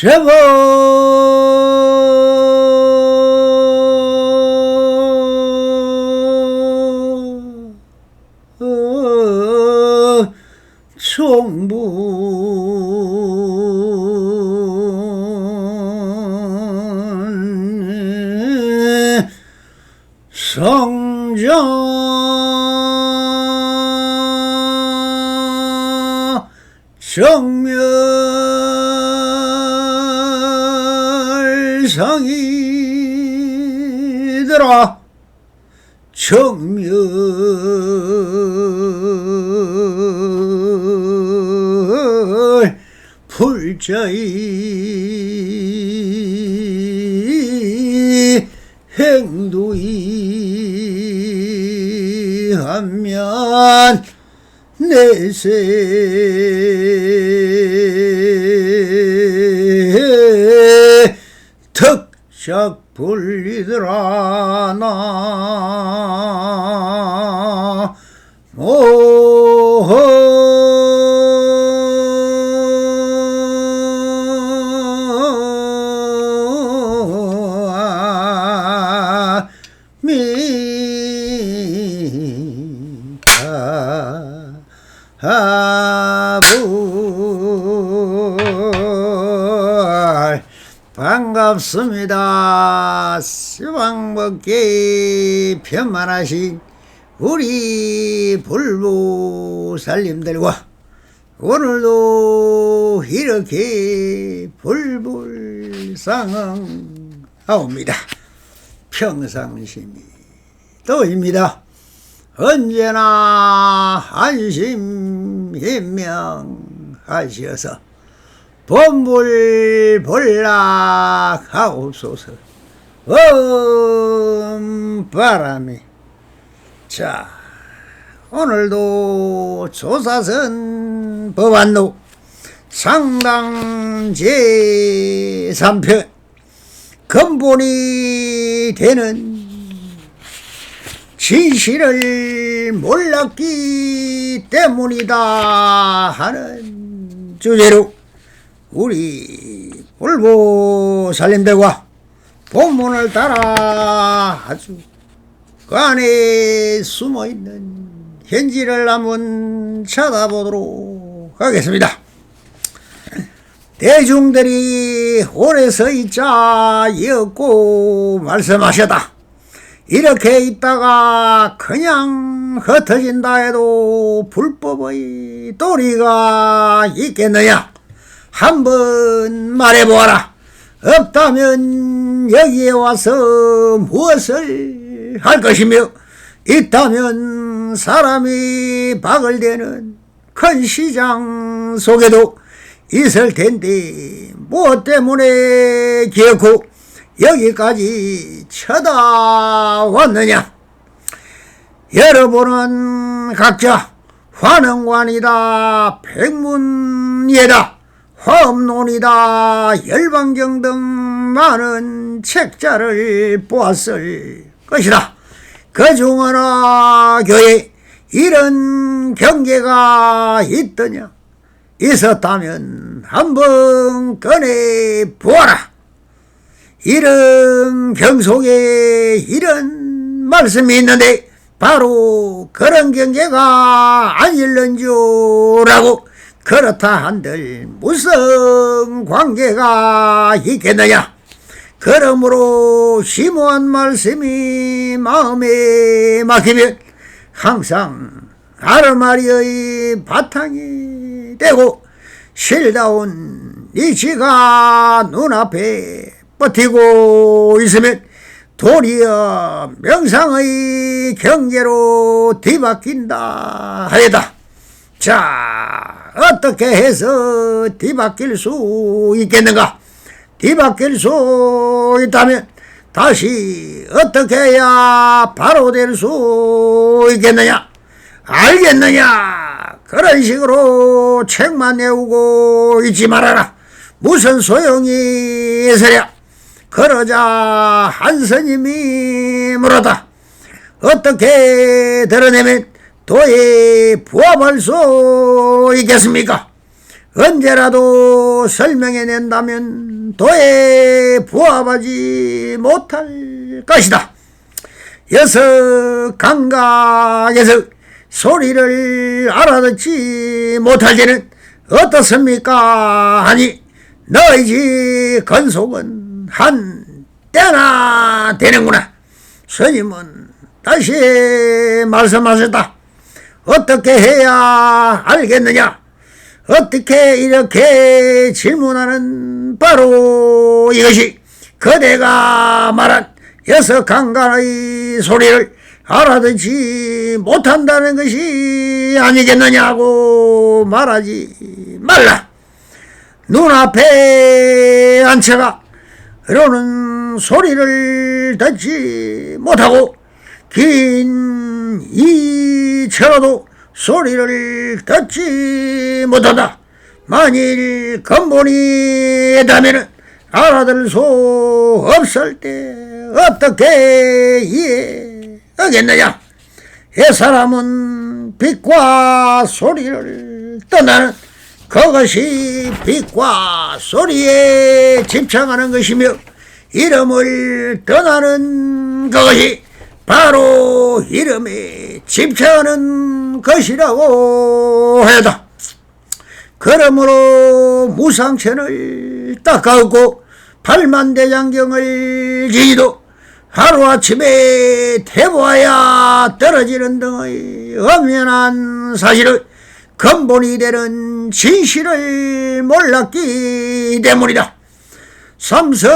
제발 청분 성자 정멸상이더라. 정멸 불자의 행도이 하면 내세 턱작 불리더라. 나 반갑습니다. 수박먹기 편만하신 우리 불보살님들과 오늘도 이렇게 불불상응하옵니다. 평상심이 도입니다. 언제나 안심현명하시어서 본불본락하옵소서. 바람이. 자, 오늘도 조사선 법안록 상당 제3편 근본이 되는 진실을 몰랐기 때문이다 하는 주제로 우리 불보살님들과 본문을 따라 아주 그 안에 숨어있는 현지를 한번 찾아보도록 하겠습니다. 대중들이 오래 서있자 이었고 말씀하셨다. 이렇게 있다가 그냥 흩어진다 해도 불법의 도리가 있겠느냐? 한번 말해보아라. 없다면 여기에 와서 무엇을 할 것이며 있다면 사람이 박을대는 큰 시장 속에도 있을 텐데 무엇 때문에 기어코 여기까지 쳐다왔느냐? 여러분은 각자 환흥관이다, 백문예다, 화엄론이다, 열방경 등 많은 책자를 보았을 것이다. 그중 어느 교회에 이런 경계가 있더냐? 있었다면 한번 꺼내 보아라. 이런 경속에 이런 말씀이 있는데 바로 그런 경계가 아닐는지라고. 그렇다 한들 무슨 관계가 있겠느냐? 그러므로 심오한 말씀이 마음에 막히면 항상 아르마리의 바탕이 되고 실다운 이치가 눈앞에 버티고 있으면 도리어 명상의 경계로 뒤바뀐다 하였다. 자, 어떻게 해서 뒤바뀔 수 있겠는가? 뒤바뀔 수 있다면 다시 어떻게 해야 바로 될 수 있겠느냐? 알겠느냐? 그런 식으로 책만 내우고 있지 말아라. 무슨 소용이 있으랴? 그러자 한 스님이 물었다. 어떻게 드러내면 도에 부합할 수 있겠습니까? 언제라도 설명해낸다면 도에 부합하지 못할 것이다. 여섯 감각에서 소리를 알아듣지 못할 때는 어떻습니까? 하니 너희 집 건속은 한 때나 되는구나. 스님은 다시 말씀하셨다. 어떻게 해야 알겠느냐? 어떻게 이렇게 질문하는 바로 이것이 그대가 말한 여섯 감각의 소리를 알아듣지 못한다는 것이 아니겠느냐고 말하지 말라. 눈앞에 앉혀가 이러는 소리를 듣지 못하고 긴 이처로도 소리를 듣지 못한다. 만일 근본이 있다면 알아들 수 없을 때 어떻게 이해하겠느냐? 이 사람은 빛과 소리를 떠나는 그것이 빛과 소리에 집착하는 것이며 이름을 떠나는 그것이 바로 이름에 집착하는 것이라고 하였다. 그러므로 무상천을 닦아엎고 팔만대장경을 지지도 하루아침에 태보하여 떨어지는 등의 엄연한 사실을 근본이 되는 진실을 몰랐기 때문이다. 삼성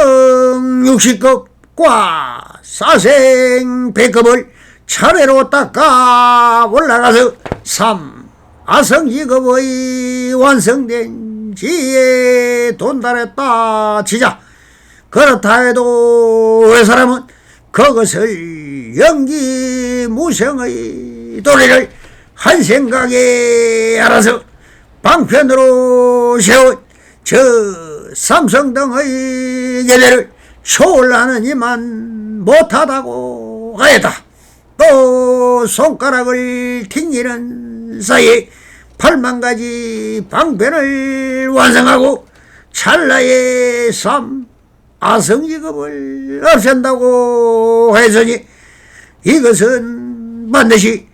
60급과 사생 100급을 차례로 닦아 올라가서 3아성지급의 완성된 지에 돈달했다 치자. 그렇다 해도 그 사람은 그것을 영기무성의 도리를 한 생각에 알아서 방편으로 세운 저 삼성등의 계례를 초월하느니만 못하다고 하였다. 또 손가락을 튕기는 사이에 8만가지 방편을 완성하고 찰나에 3아성지급을 없앤다고 했으니 이것은 반드시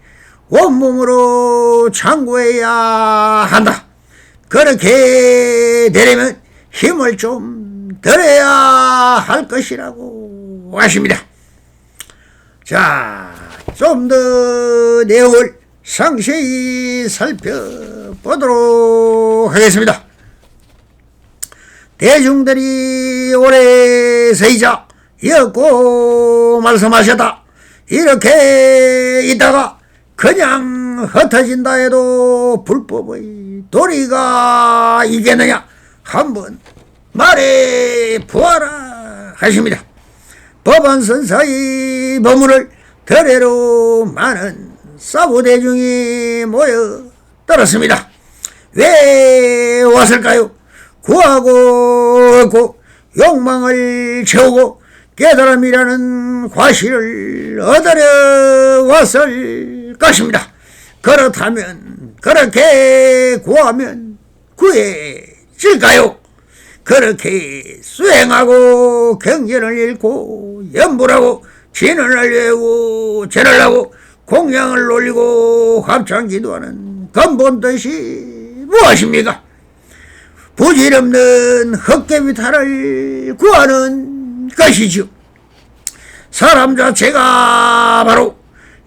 온몸으로 창구해야 한다. 그렇게 되려면 힘을 좀 들여야 할 것이라고 하십니다. 자, 좀 더 내용을 상세히 살펴보도록 하겠습니다. 대중들이 오래 서이자 엮고 말씀하셨다. 이렇게 있다가 그냥 흩어진다 해도 불법의 도리가 있겠느냐? 한번 말해 보아라 하십니다. 법안선사의 법문을 더래로 많은 사부대중이 모여 들었습니다. 왜 왔을까요? 구하고 얻고 욕망을 채우고 깨달음이라는 과실을 얻으려 왔을 것입니다. 그렇다면 그렇게 구하면 구해질까요? 그렇게 수행하고 경전을 읽고 연불하고 진언을 외우고 절을 하고 공양을 올리고 합창기도하는 근본 뜻이 무엇입니까? 부질없는 헛개비탈을 구하는 것이죠. 사람 자체가 바로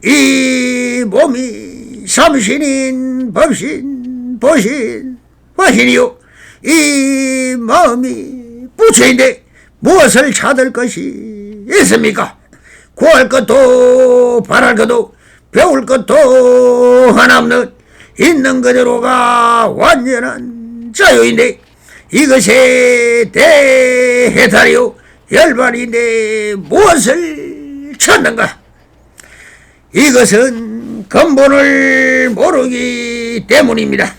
이 몸이 삼신인 법신 보신 화신이요 이 마음이 부처인데 무엇을 찾을 것이 있습니까? 구할 것도 바랄 것도 배울 것도 하나 없는 있는 그대로가 완전한 자유인데 이것이 대해탈이요 열반인데 무엇을 찾는가? 이것은 근본을 모르기 때문입니다.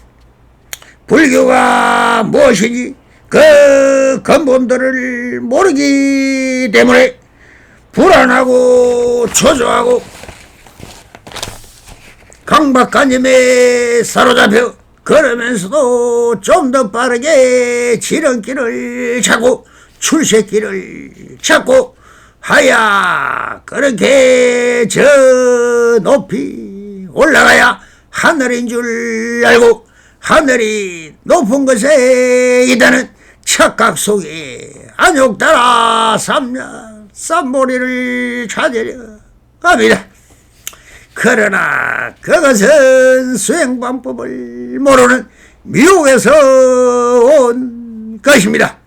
불교가 무엇인지 그 근본들을 모르기 때문에 불안하고 초조하고 강박관념에 사로잡혀 그러면서도 좀 더 빠르게 지름길을 찾고 출세길을 찾고 하야 그렇게 저 높이 올라가야 하늘인 줄 알고 하늘이 높은 것에 있다는 착각 속에 안욕 따라 쌈머리를 찾으려 합니다. 그러나 그것은 수행방법을 모르는 미혹에서 온 것입니다.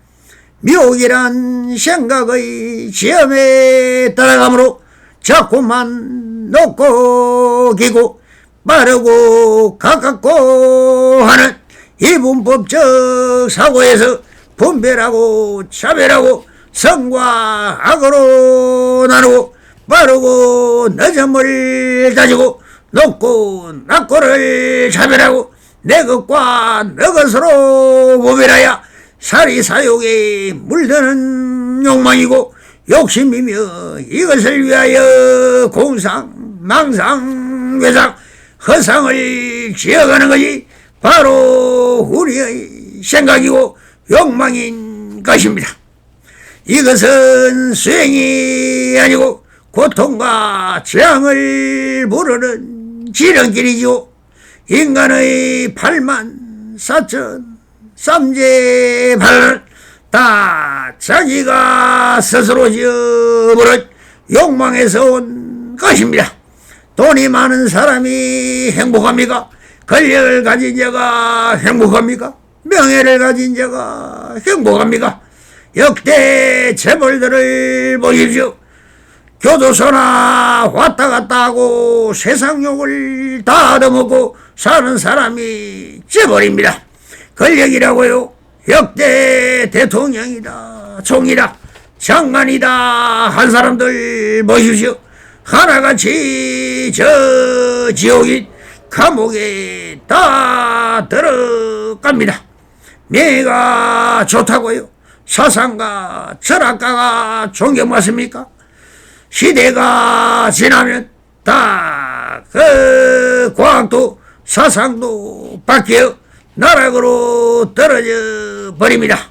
미혹이란 생각의 지엄에 따라가므로 자꾸만 높고 기고 빠르고 가깝고 하는 이분법적 사고에서 분별하고 차별하고 선과 악으로 나누고 빠르고 늦음을 따지고 높고 낮고를 차별하고 내 것과 너 것으로 구별하여 사리사욕에 물드는 욕망이고 욕심이며 이것을 위하여 공상, 망상, 외상, 허상을 지어가는 것이 바로 우리의 생각이고 욕망인 것입니다. 이것은 수행이 아니고 고통과 재앙을 부르는 지름길이지요. 인간의 8만 4천 삼재발을 다 자기가 스스로 지어버린 욕망에서 온 것입니다. 돈이 많은 사람이 행복합니까? 권력을 가진 자가 행복합니까? 명예를 가진 자가 행복합니까? 역대 재벌들을 보십시오. 교도소나 왔다 갔다 하고 세상욕을 다 얻어먹고 사는 사람이 재벌입니다. 권력이라고요. 역대 대통령이다, 총리다, 장관이다 한 사람들 보십시오. 하나같이 저 지옥인 감옥에 다 들어갑니다. 명예가 좋다고요. 사상가, 철학가가 존경받습니까? 시대가 지나면 다 그 과학도 사상도 바뀌어 나락으로 떨어져 버립니다.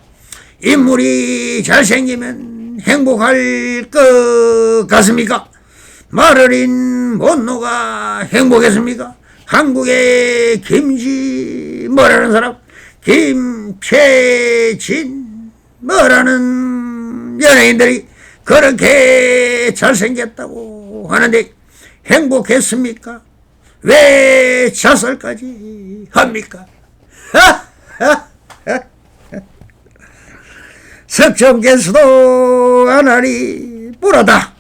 인물이 잘생기면 행복할 것 같습니까? 말어린 못노가 행복했습니까? 한국의 김지 뭐라는 사람, 김채진 뭐라는 연예인들이 그렇게 잘생겼다고 하는데 행복했습니까? 왜 자살까지 합니까? 석점께서도 아나리 뿌라다.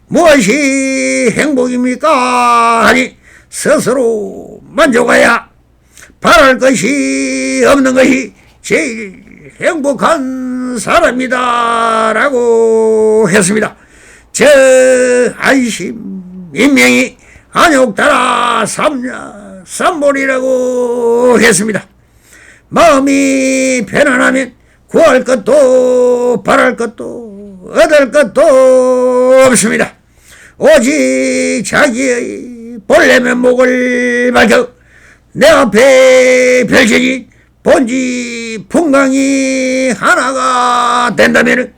무엇이 행복입니까? 하니 스스로 만족해야 바랄 것이 없는 것이 제일 행복한 사람이다 라고 했습니다. 저 안심 인명이 안욕 따라 삼몰이라고 했습니다. 마음이 편안하면 구할 것도 바랄 것도 얻을 것도 없습니다. 오직 자기의 본래 면목을 밝혀 내 앞에 펼쳐진 본지 풍광이 하나가 된다면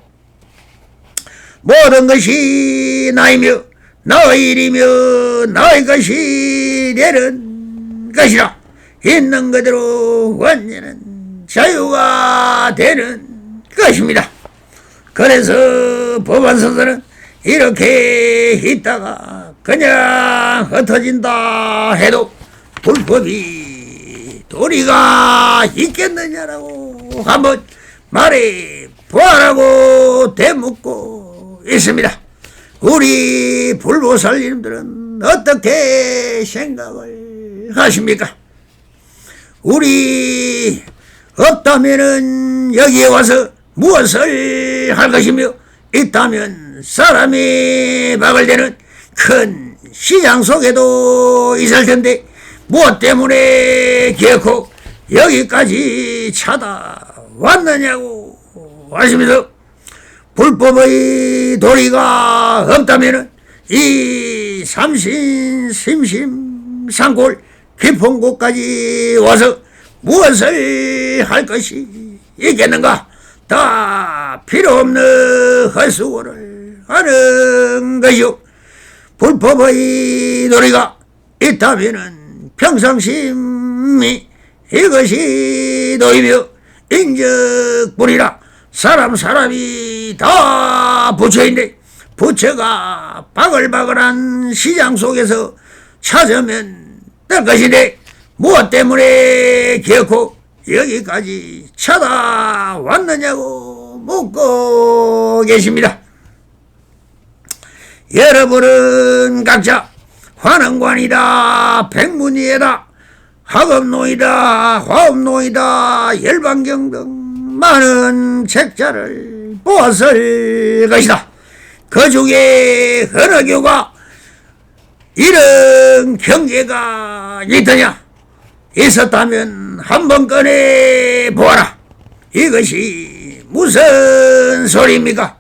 모든 것이 나이며 나의 일이며 나의 것이 되는 것이라. 있는 그대로 완전한 자유가 되는 것입니다. 그래서 법안서들은 이렇게 있다가 그냥 흩어진다 해도 불법이 도리가 있겠느냐라고 한번 말해 보아라고 되묻고 있습니다. 우리 불보살님들은 어떻게 생각을 하십니까? 우리 없다면은 여기에 와서 무엇을 할 것이며 있다면 사람이 막을 때는 큰 시장 속에도 있을 텐데 무엇 때문에 기어코 여기까지 찾아왔느냐고 하시면서 불법의 도리가 없다면 이 삼신 심심 산골 깊은 곳까지 와서 무엇을 할 것이 있겠는가? 다 필요 없는 헛수고를 하는 것이요. 불법의 도리가 있다면은 평상심이 이것이 도이며 인적불이라. 사람이 다 부처인데 부처가 바글바글한 시장 속에서 찾으면 될 것인데 무엇 때문에 기어코 여기까지 찾아왔느냐고 묻고 계십니다. 여러분은 각자 환원관이다, 백문이다, 학업노이다, 화업노이다, 열반경 등 많은 책자를 보았을 것이다. 그 중에 어느 교가 이런 경계가 있더냐? 있었다면 한번 꺼내 보아라. 이것이 무슨 소리입니까?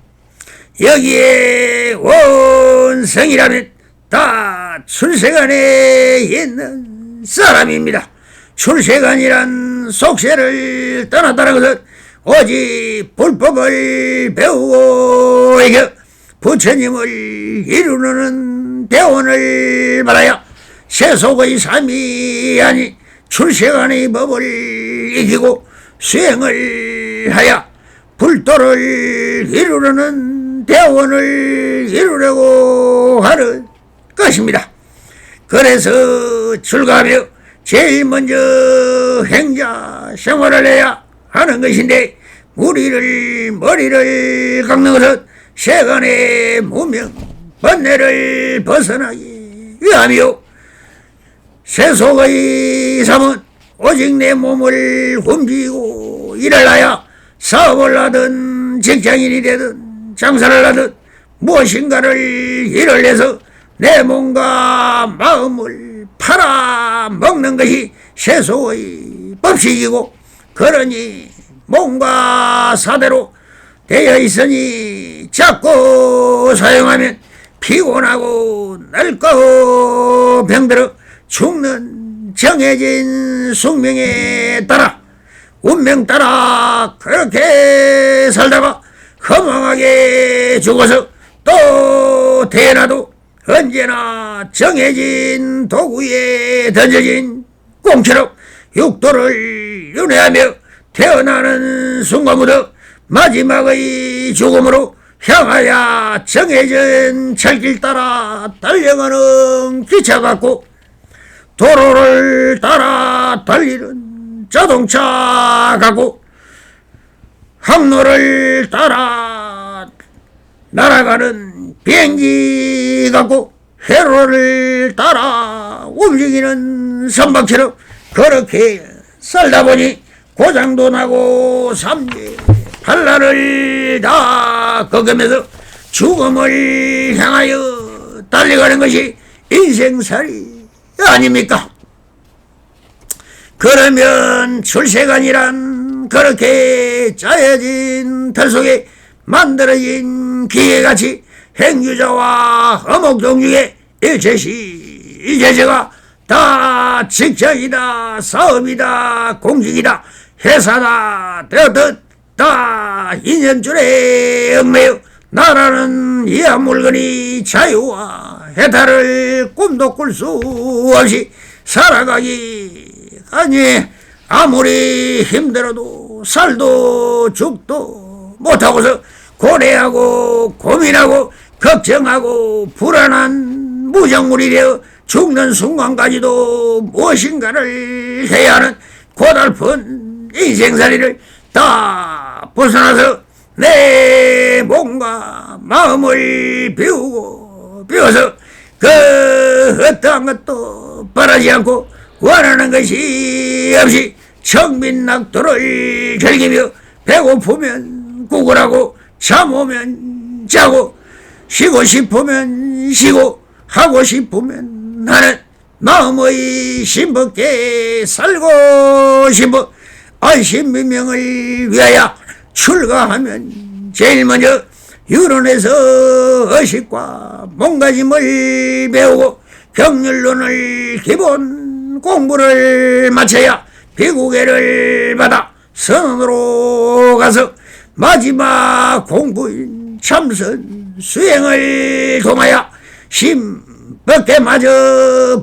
여기에 원성이라면 다 출세관에 있는 사람입니다. 출세관이란 속세를 떠났다는 것은 오직 불법을 배우고 이겨 부처님을 이루는 대원을 받아야 세속의 삶이 아닌 출세관의 법을 익히고 수행을 하여 불도를 이루려는 대원을 이루려고 하는 것입니다. 그래서 출가하며 제일 먼저 행자 생활을 해야 하는 것인데 머리를 깎는 것은 세간의 무명 번뇌를 벗어나기 위함이요. 세속의 삶은 오직 내 몸을 굶기고 일을 하여 사업을 하든 직장인이 되든 장사를 하든 무엇인가를 일을 해서 내 몸과 마음을 팔아먹는 것이 세속의 법칙이고, 그러니 몸과 사대로 되어 있으니 자꾸 사용하면 피곤하고 늙고 병들어 죽는 정해진 숙명에 따라 운명 따라 그렇게 살다가 허망하게 죽어서 또 태어나도 언제나 정해진 도구에 던져진 꽁처럼 육도를 윤회하며 태어나는 순간부터 마지막의 죽음으로 향하여 정해진 철길 따라 달려가는 기차 같고, 도로를 따라 달리는 자동차 같고, 항로를 따라 날아가는 비행기 같고, 회로를 따라 움직이는 선박처럼 그렇게 살다 보니 고장도 나고 삼재 반란을 다 겪으면서 죽음을 향하여 달려가는 것이 인생살이 아닙니까? 그러면 출세관이란 그렇게 짜여진 틀 속에 만들어진 기계같이 행유자와 허목종류의 일체가 다 직장이다, 사업이다, 공직이다, 회사다 되었듯 다 이념줄에 얽매여 나라는 이하 물건이 자유와 해탈을 꿈도 꿀 수 없이 살아가기 아니, 아무리 힘들어도 살도 죽도 못하고서 고뇌하고 고민하고 걱정하고 불안한 무정물이 되어 죽는 순간까지도 무엇인가를 해야 하는 고달픈 인생살이를 다 벗어나서 내 몸과 마음을 비워서 그 어떠한 것도 바라지 않고 원하는 것이 없이 청민낙도를 즐기며 배고프면 구걸하고 잠오면 자고 쉬고 싶으면 쉬고 하고 싶으면 하는 마음의 신복게 살고 싶어 안심민명을 위하여 출가하면 제일 먼저 유론에서 의식과 몸가짐을 배우고 경률론을 기본 공부를 마쳐야 비구계를 받아 선원으로 가서 마지막 공부인 참선 수행을 통하여 심법계마저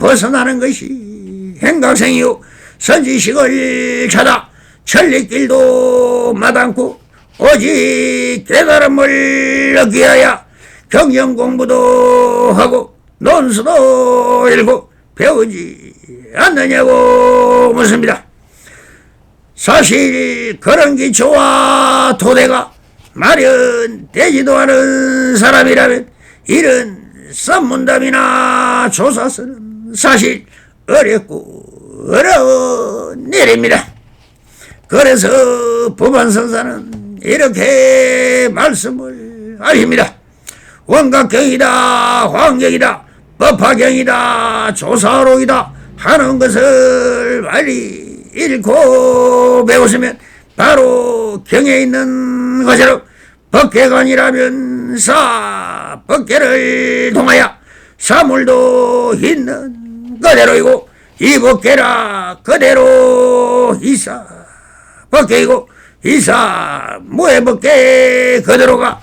벗어나는 것이 행각생이요 선지식을 찾아 천리길도 마땅고 오직 깨달음을 얻기 위하여 경전공부도 하고 논수도 읽고 배우지 않느냐고 묻습니다. 사실 그런 기초와 토대가 마련되지도 않은 사람이라면 이런 선문답이나 조사서는 사실 어렵고 어려운 일입니다. 그래서 법안선사는 이렇게 말씀을 하십니다. 원각경이다, 화엄경이다, 법화경이다, 조사로이다 하는 것을 빨리 읽고 배웠으면 바로 경에 있는 것처럼 법계관이라면 법계를 통하여 사물도 있는 그대로이고 이 법계라 그대로 법계이고 무의 법계 그대로가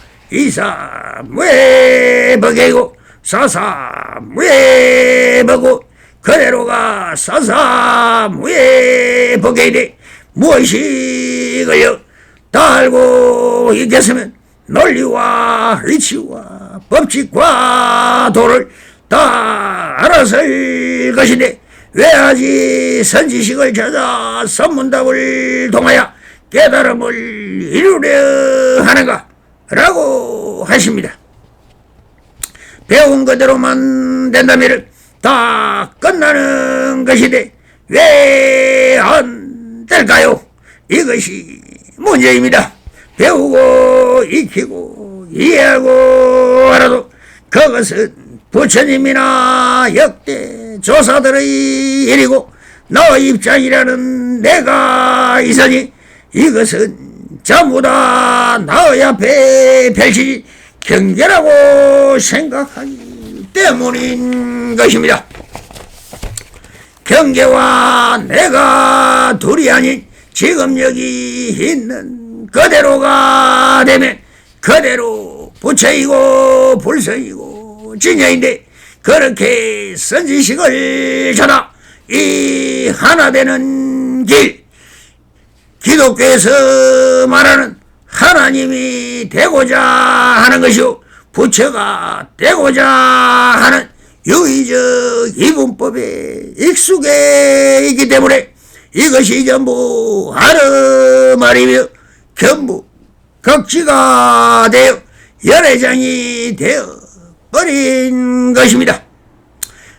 무의 법계이고 무의 법고 그대로가 무의 법계이되 무엇이 걸려 다 알고 있겠으면 논리와 이치와 법칙과 도를 다 알았을 것인데 왜 아직 선지식을 찾아 선문답을 통하여 깨달음을 이루려 하는가 라고 하십니다. 배운 그대로만 된다면 다 끝나는 것인데 왜 안 될까요? 이것이 문제입니다. 배우고 익히고 이해하고 알아도 그것은 부처님이나 역대 조사들의 일이고 너 입장이라는 내가 있으니 이것은 전부 다 나의 앞에 펼치지 경계라고 생각하기 때문인 것입니다. 경계와 내가 둘이 아닌 지금 여기 있는 그대로가 되면 그대로 부처이고 불성이고 진여인데 그렇게 선지식을 찾아 이 하나 되는 길 기독교에서 말하는 하나님이 되고자 하는 것이요 부처가 되고자 하는 유의적 이분법에 익숙해 있기 때문에 이것이 전부 아르말이며 전부 극지가 되어 열애장이 되어 버린 것입니다.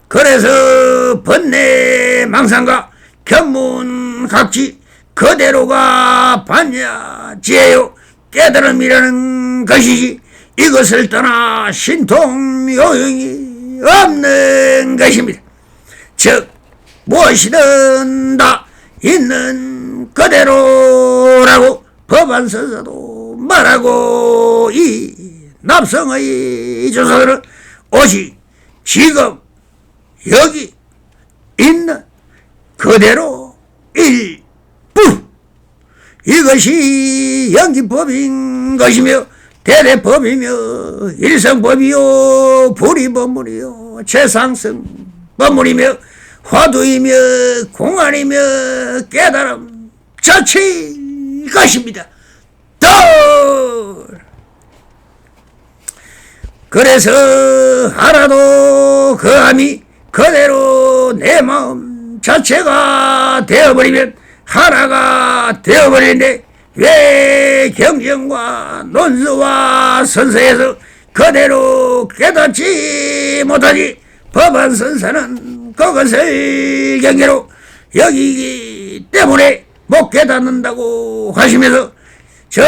그래서 번뇌 망상과 견문각지 그대로가 반야지혜요 깨달음이라는 것이지 이것을 떠나 신통요용이 없는 것입니다. 즉 무엇이든 다 있는 그대로라고 법안서서도 말하고 이 납성의 조사들은 오직 지금 여기 있는 그대로 일뿐 이것이 연기법인 것이며 대대법이며 일성법이요 불이법문이요 최상승 법문이며 화두이며 공안이며 깨달음 자체인 것입니다. 그래서 하나도 그 암이 그대로 내 마음 자체가 되어버리면 하나가 되어버리는데 왜 경전과 논수와 선서에서 그대로 깨닫지 못하지? 법안선사는 그것을 경계로 여기기 때문에 못 깨닫는다고 하시면서 저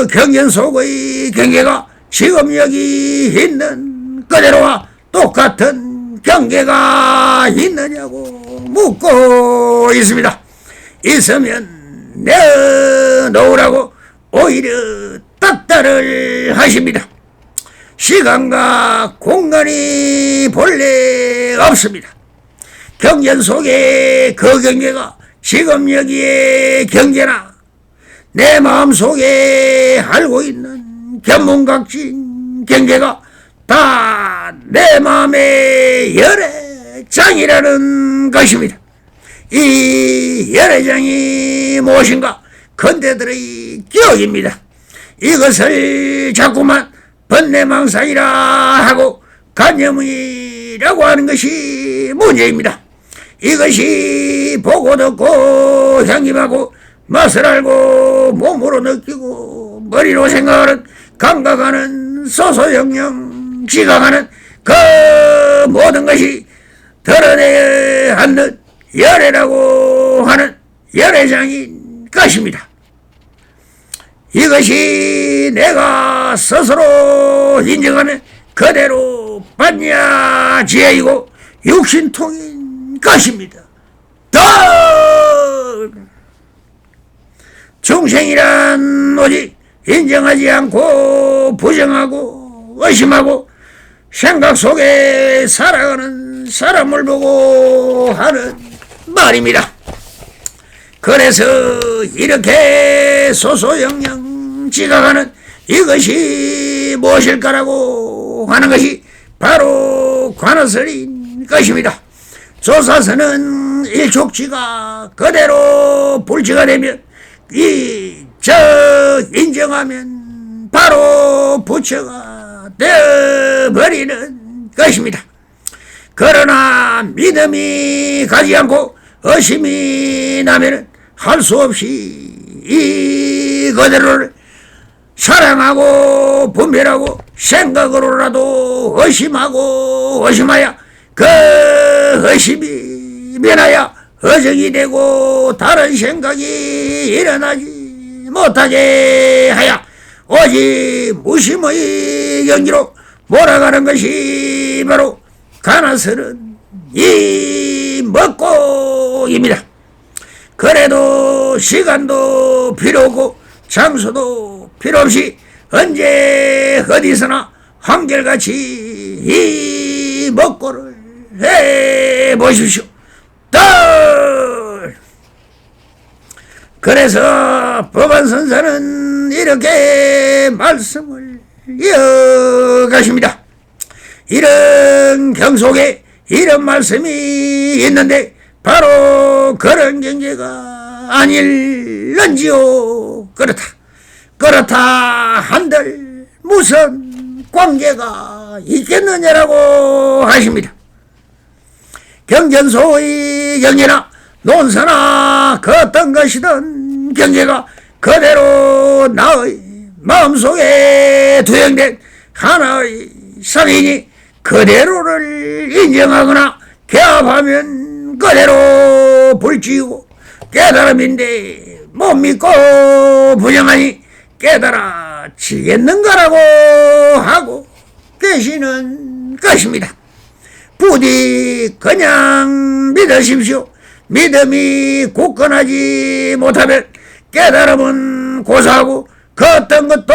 경전 속의 경계가 지금 여기 있는 그대로와 똑같은 경계가 있느냐고 묻고 있습니다. 있으면 내놓으라고 오히려 닥달을 하십니다. 시간과 공간이 본래 없습니다. 경전 속에 그 경계가 지금 여기에 경계나 내 마음속에 알고 있는 견문각진 경계가 다 내 마음의 열애장이라는 것입니다. 이 열애장이 무엇인가? 근대들의 기억입니다. 이것을 자꾸만 번뇌망상이라 하고 간념이라고 하는 것이 문제입니다. 이것이 보고 듣고 향기하고 맛을 알고 몸으로 느끼고 머리로 생각하는 감각하는 소소영영 지각하는 그 모든 것이 드러내야 하는 열애라고 하는 열애장인 것입니다. 이것이 내가 스스로 인정하면 그대로 반야지혜이고 육신통인 것입니다. 중생이란 오직 인정하지 않고 부정하고 의심하고 생각 속에 살아가는 사람을 보고 하는 말입니다. 그래서 이렇게 소소영영 지각하는 이것이 무엇일까라고 하는 것이 바로 관어설인 것입니다. 조사서는 일촉지가 그대로 불지가 되면 인정하면 바로 부처가 되어버리는 것입니다. 그러나 믿음이 가지 않고 의심이 나면 할 수 없이 이 그대로를 사랑하고 분별하고 생각으로라도 의심하고 의심하여 그 의심이 변하여 어정이 되고 다른 생각이 일어나지 못하게 하여 오직 무심의 경지로 몰아가는 것이 바로 가나설은 이 먹고입니다. 그래도 시간도 필요 없고 장소도 필요 없이 언제 어디서나 한결같이 이 먹고를 해보십시오. 그래서 법안선사는 이렇게 말씀을 이어가십니다. 이런 경속에 이런 말씀이 있는데 바로 그런 경계가 아닐런지요. 그렇다 한들 무슨 관계가 있겠느냐라고 하십니다. 경전소의 경계나 논사나 그 어떤 것이든 경계가 그대로 나의 마음속에 투영된 하나의 성인이 그대로를 인정하거나 개합하면 그대로 불지우고 깨달음인데 못 믿고 부정하니 깨달아지겠는가라고 하고 계시는 것입니다. 부디 그냥 믿으십시오. 믿음이 굳건하지 못하면 깨달음은 고사하고 그 어떤 것도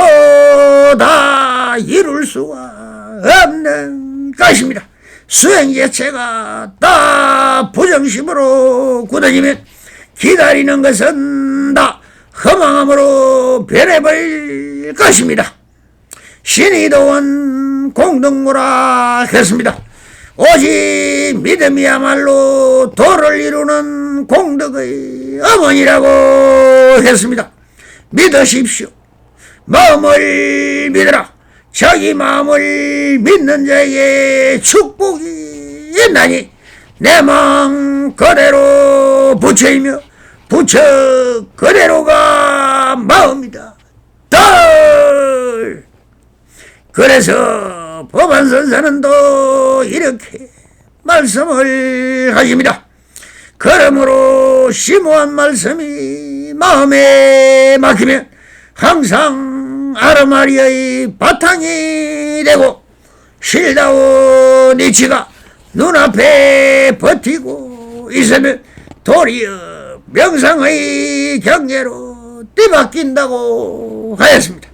다 이룰 수가 없는 것입니다. 수행 자체가 다 부정심으로 굳어지면 기다리는 것은 다 허망함으로 변해버릴 것입니다. 신이 도원 공덕무라 했습니다. 오직 믿음이야말로 도를 이루는 공덕의 어머니라고 했습니다. 믿으십시오. 마음을 믿으라. 자기 마음을 믿는 자에게 축복이 있나니 내 마음 그대로 부처이며 부처 그대로가 마음이다. 그래서 법안선사는 또 이렇게 말씀을 하십니다. 그러므로 심오한 말씀이 마음에 막히면 항상 아르마리아의 바탕이 되고 실다운 이치가 눈앞에 버티고 있으면 도리어 명상의 경계로 뒤바뀐다고 하였습니다.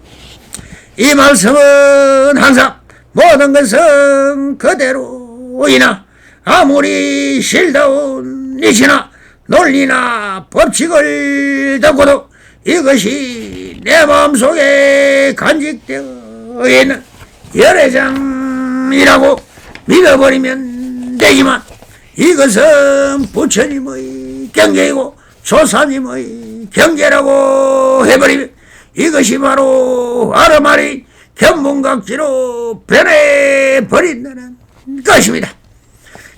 이 말씀은 항상 모든 것은 그대로이나 아무리 실다운 이치나 논리나 법칙을 듣고도 이것이 내 마음속에 간직되어 있는 열애장이라고 믿어버리면 되지만, 이것은 부처님의 경계이고 조사님의 경계라고 해버리면 이것이 바로 아르마리 견문각지로 변해버린다는 것입니다.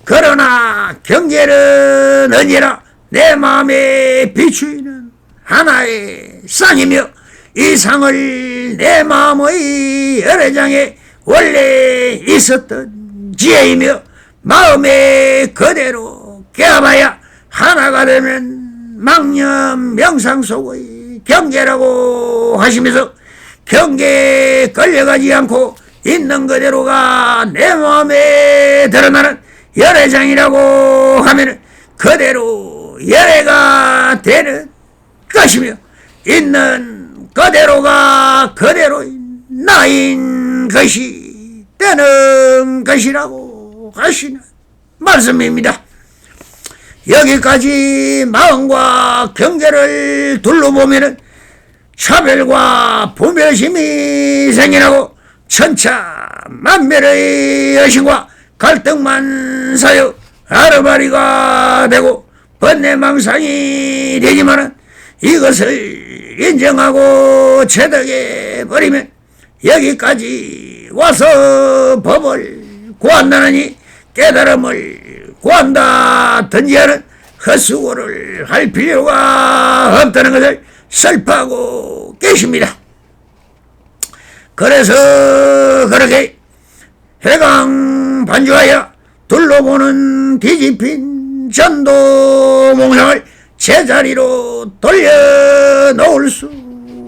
그러나 경계는 언제나 내 마음에 비추이는 하나의 쌍이며, 이 상을 내 마음의 열애장에 원래 있었던 지혜이며, 마음에 그대로 깨어봐야 하나가 되는 망념 명상 속의 경계라고 하시면서, 경계에 끌려가지 않고 있는 그대로가 내 마음에 드러나는 열애장이라고 하면 그대로 열애가 되는 것이며, 있는 그대로가 그대로인 나인 것이 되는 것이라고 하시는 말씀입니다. 여기까지 마음과 경계를 둘러보면 차별과 분별심이 생겨나고 천차만별의 여신과 갈등만 사여 아르바리가 되고 번뇌망상이 되지만, 이것을 인정하고 체득해 버리면 여기까지 와서 법을 구한다느니 깨달음을 구한다든지 하는 헛수고를 할 필요가 없다는 것을 설파하고 계십니다. 그래서 그렇게 해강반주하여 둘러보는 뒤집힌 전도 몽상을 제자리로 돌려놓을 수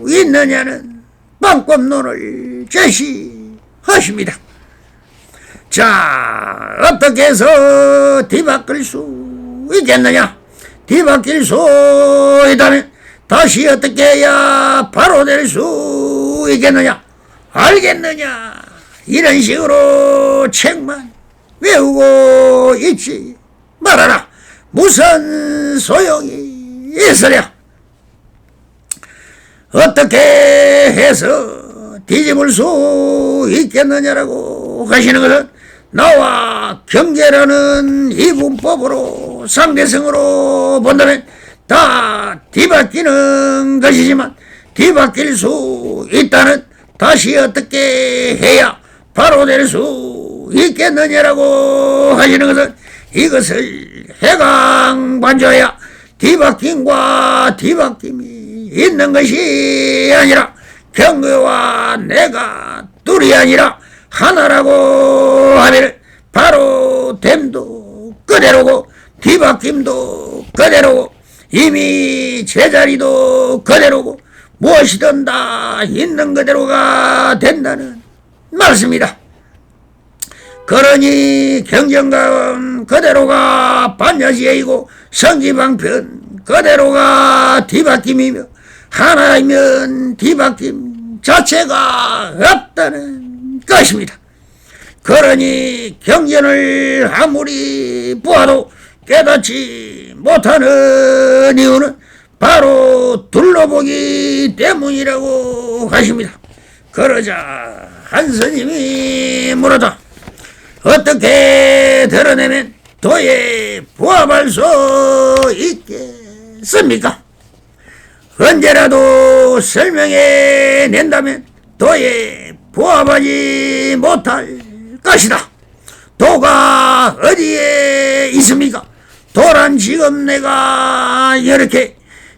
있느냐는 방법론을 제시하십니다. 자, 어떻게 해서 뒤바뀔 수 있겠느냐? 뒤바뀔 수 있다면 다시 어떻게 해야 바로 될 수 있겠느냐? 알겠느냐? 이런 식으로 책만 외우고 있지 말아라. 무슨 소용이 있으랴? 어떻게 해서 뒤집을 수 있겠느냐라고 하시는 것은 나와 경계라는 이분법으로 상대성으로 본다면 다 뒤바뀌는 것이지만, 뒤바뀔 수 있다는 다시 어떻게 해야 바로 될 수 있겠느냐라고 하시는 것은 이것을 해강반조해야 뒤바뀜과 뒤바뀜이 있는 것이 아니라 경계와 내가 둘이 아니라 하나라고 하면 바로 됨도 그대로고 뒤바뀜도 그대로고 이미 제자리도 그대로고 무엇이든 다 있는 그대로가 된다는 말씀이다. 그러니 경전가음 그대로가 반야지혜이고 성지방편 그대로가 뒤바뀜이며 하나이면 뒤바뀜 자체가 없다는 것입니다. 그러니 경전을 아무리 보아도 깨닫지 못하는 이유는 바로 둘러보기 때문이라고 하십니다. 그러자 한 스님이 물었다. 어떻게 드러내면 도에 부합할 수 있겠습니까? 언제라도 설명해 낸다면 도에 부합하지 못할 것이다. 도가 어디에 있습니까? 도란 지금 내가 이렇게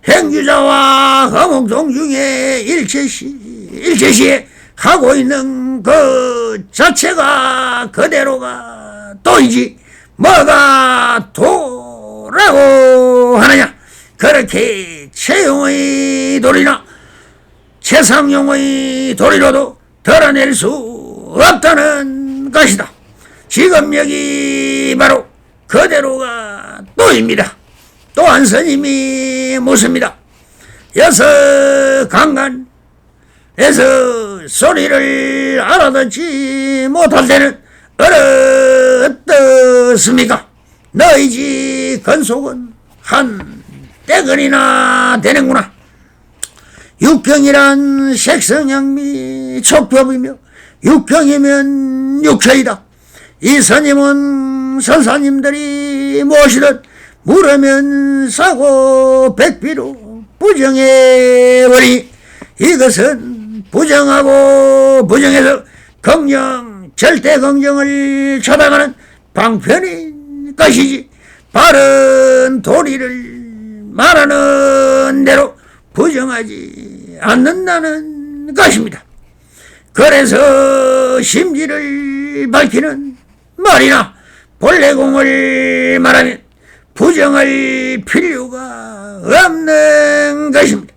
행주자와 허목동 중에 일체시에 하고 있는 그 자체가 그대로가 도이지 뭐가 도라고 하느냐. 그렇게 체용의 도리나 체상용의 도리로도 드러낼 수 없다는 것이다. 지금 여기 바로 그대로가 도입니다. 또 한 스님이 묻습니다. 여섯 강간에서 소리를 알아듣지 못할 때는 어떻습니까? 너희 집 건속은 한 떼거리나 되는구나. 육경이란 색성양미 촉법이며 육경이면 육처이다. 이 스님은 선사님들이 모시듯 물으면 사고 백비로 부정해버리 이것은 부정하고 부정해서 긍정 절대 긍정을 쳐다가는 방편인 것이지 바른 도리를 말하는 대로 부정하지 않는다는 것입니다. 그래서 심지를 밝히는 말이나 본래공을 말하면 부정할 필요가 없는 것입니다.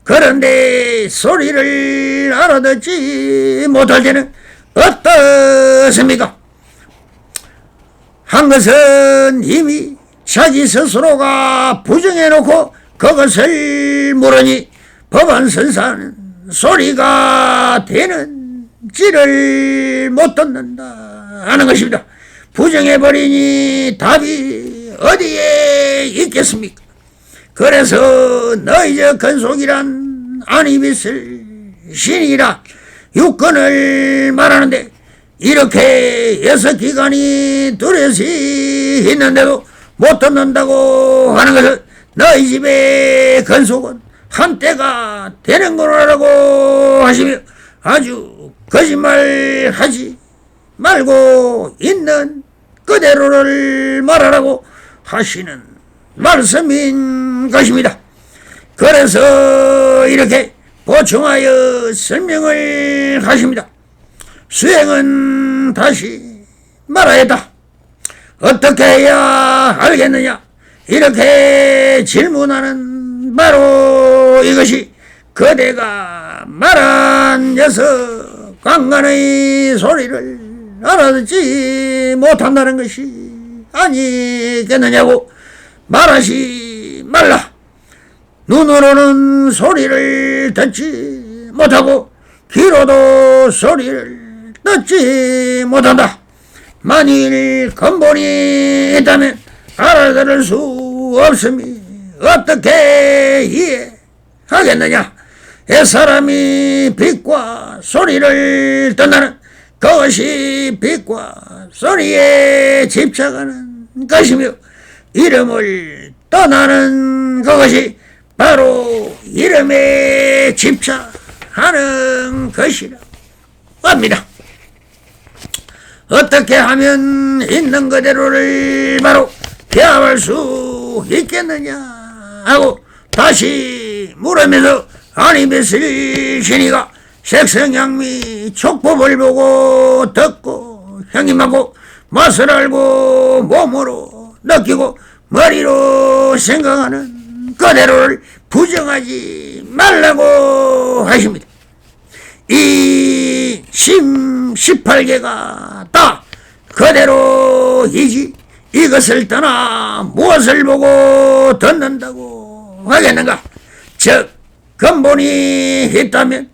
그런데 소리를 알아듣지 못할 때는 어떻습니까? 한 것은 이미 자기 스스로가 부정해놓고 그것을 모르니 법안선사는 소리가 되는지를 못 듣는다 하는 것입니다. 부정해버리니 답이 어디에 있겠습니까? 그래서 너희 저 근속이란 아니 믿을 신이라 육건을 말하는데 이렇게 6기간이 두려시 있는데도 못 듣는다고 하는 것은 너희 집의 근속은 한때가 되는 거라고 하시며 아주 거짓말하지 말고 있는 그대로를 말하라고 하시는 말씀인 것입니다. 그래서 이렇게 보충하여 설명을 하십니다. 수행은 다시 말하였다. 어떻게 해야 알겠느냐? 이렇게 질문하는 바로 이것이 그대가 말한 녀석 강간의 소리를 알아듣지 못한다는 것이 아니겠느냐고 말하지 말라. 눈으로는 소리를 듣지 못하고 귀로도 소리를 듣지 못한다. 만일 근본이 있다면 알아들을 수 없으니 어떻게 이해하겠느냐? 사람이 빛과 소리를 듣는 그것이 빛과 소리에 집착하는 것이며 이름을 떠나는 그것이 바로 이름에 집착하는 것이라 합니다. 어떻게 하면 있는 그대로를 바로 대합할 수 있겠느냐 하고 다시 물으면서 아니 믿을 신이가 색성양미 촉법을 보고 듣고 향임하고 맛을 알고 몸으로 느끼고 머리로 생각하는 그대로를 부정하지 말라고 하십니다. 이 심 18개가 다 그대로이지 이것을 떠나 무엇을 보고 듣는다고 하겠는가? 즉 근본이 있다면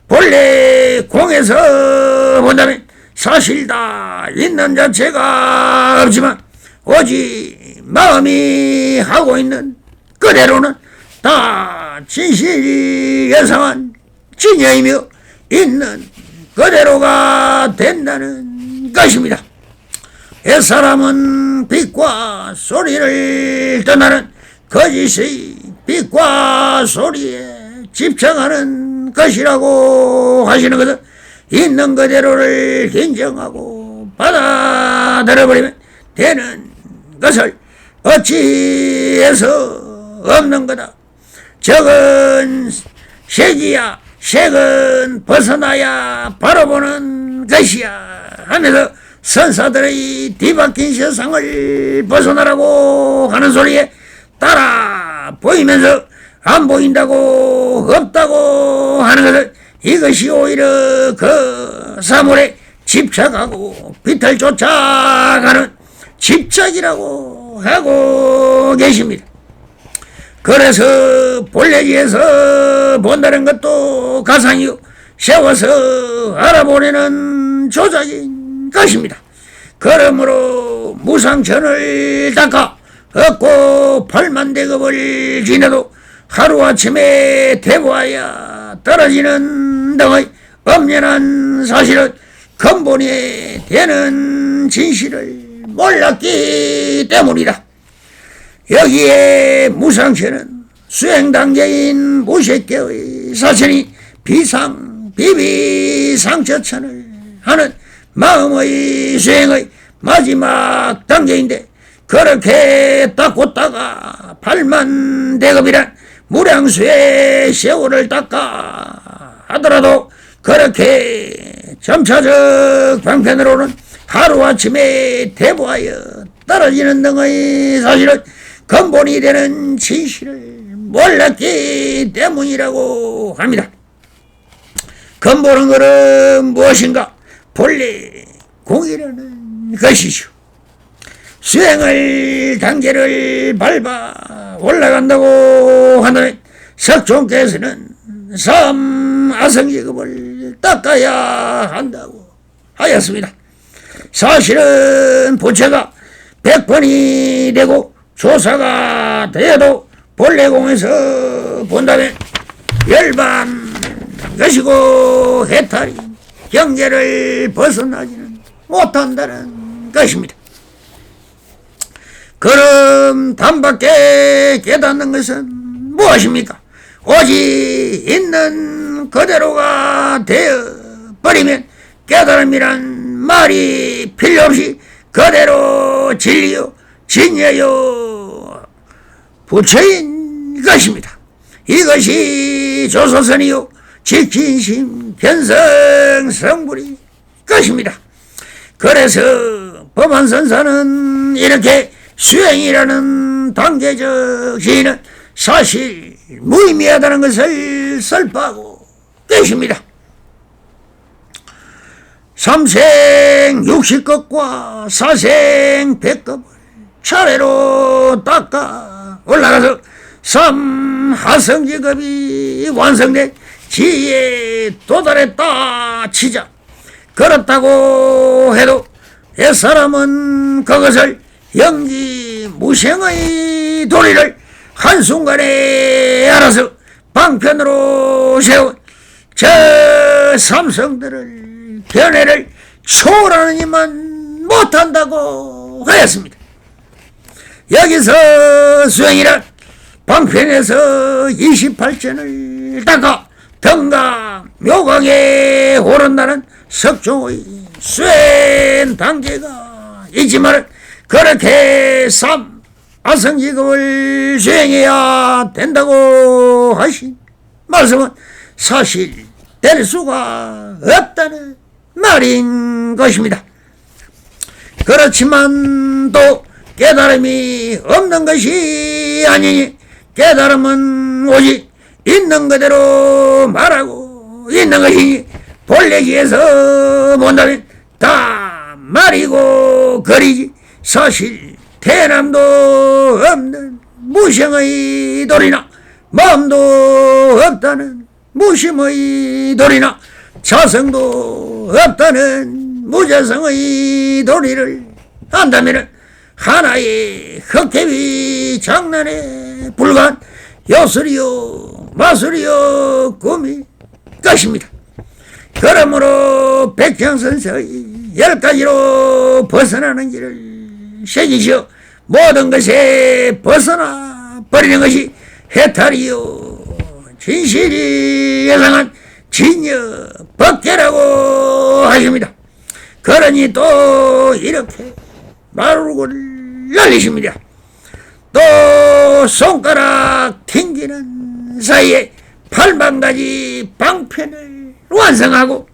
본래 공에서 본다면 사실 다 있는 자체가 없지만 오직 마음이 하고 있는 그대로는 다 진실이 예상한 진여이며 있는 그대로가 된다는 것입니다. 이 사람은 빛과 소리를 떠나는 거짓의 빛과 소리에 집착하는 것이라고 하시는 것은 있는 그대로를 인정하고 받아들여버리면 되는 것을 어찌해서 없는 거다. 적은 색이야. 색은 벗어나야 바라보는 것이야 하면서 선사들의 뒤바뀐 세상을 벗어나라고 하는 소리에 따라 보이면서 안 보인다고 없다고 하는 것은 이것이 오히려 그 사물에 집착하고 빛을 쫓아가는 집착이라고 하고 계십니다. 그래서 본래지에서 본다는 것도 가상이요 세워서 알아보려는 조작인 것입니다. 그러므로 무상천을 닦아 얻고 8만 대급을 지내도 하루아침에 대부하여 떨어지는 등의 엄연한 사실은 근본이 되는 진실을 몰랐기 때문이다. 여기에 무상체는 수행 단계인 무색계의 사천이 비비상처천을 하는 마음의 수행의 마지막 단계인데, 그렇게 닦고다가 8만 대급이란 무량수의 세월을 닦아 하더라도 그렇게 점차적 방편으로는 하루아침에 대부하여 떨어지는 등의 사실은 근본이 되는 진실을 몰랐기 때문이라고 합니다. 근본은 그는 무엇인가? 본래 공이라는 것이죠. 수행을 단계를 밟아 올라간다고 하는 석종께서는 삼아성지급을 닦아야 한다고 하였습니다. 사실은 부처가 100번이 되고 조사가 되어도 본래 공에서 본다면 열반 것이고 해탈이 경계를 벗어나지는 못한다는 것입니다. 그럼 단밖에 깨닫는 것은 무엇입니까? 오직 있는 그대로가 되어버리면 깨달음이란 말이 필요 없이 그대로 진리요 진여요 부처인 것입니다. 이것이 조소선이요 직진심 견성 성불이 것입니다. 그래서 법안선사는 이렇게 수행이라는 단계적 시인은 사실 무의미하다는 것을 설파하고 계십니다. 삼생 60급과 사생 100급을 차례로 닦아 올라가서 삼하성지급이 완성된 지혜에 도달했다 치자. 그렇다고 해도 옛사람은 그것을 영지무생의 도리를 한순간에 알아서 방편으로 세운 저 삼성들을 견해를 초월하느니만 못한다고 하였습니다. 여기서 수행이란 방편에서 28전을 닦아 등가 묘강에 오른다는 석종의 수행 단계가 있지만 그렇게 삼아성지급을 수행해야 된다고 하신 말씀은 사실 될 수가 없다는 말인 것입니다. 그렇지만 또 깨달음이 없는 것이 아니니 깨달음은 오직 있는 그대로 말하고 있는 것이니 본래지에서 본다면 다 말이고 거리지 사실 대남도 없는 무생의 도리나 마음도 없다는 무심의 도리나 자성도 없다는 무자성의 도리를 한다면 하나의 흑개비 장난에 불과한 요술이요 마술이요 꿈이 것입니다. 그러므로 백향선서의 10가지로 벗어나는 길을 새기시어 모든 것에 벗어나 버리는 것이 해탈이요 진실이 예상한 진여 법계라고 하십니다. 그러니 또 이렇게 마루를 날리십니다. 또 손가락 튕기는 사이에 8만가지 방편을 완성하고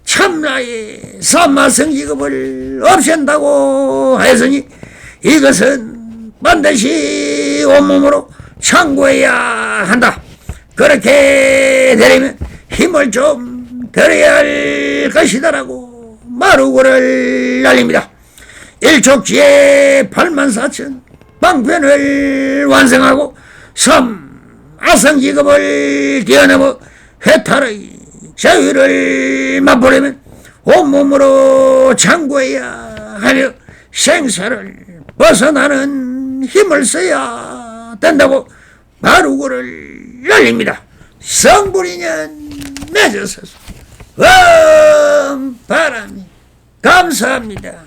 참나의 삼마성지급을 없앤다고 하였으니 이것은 반드시 온몸으로 참고해야 한다. 그렇게 되려면 힘을 좀 들여야 할 것이다라고 마루고를 날립니다. 일촉지에 84,000 방편을 완성하고 삼아성지급을 뛰어넘어 해탈의 자유를 맛보려면 온몸으로 참고해야 하며 생사를 벗어나는 큰 힘을 써야 된다고 바루고를 날립니다. 성불이년 맺어서서 바람이 감사합니다.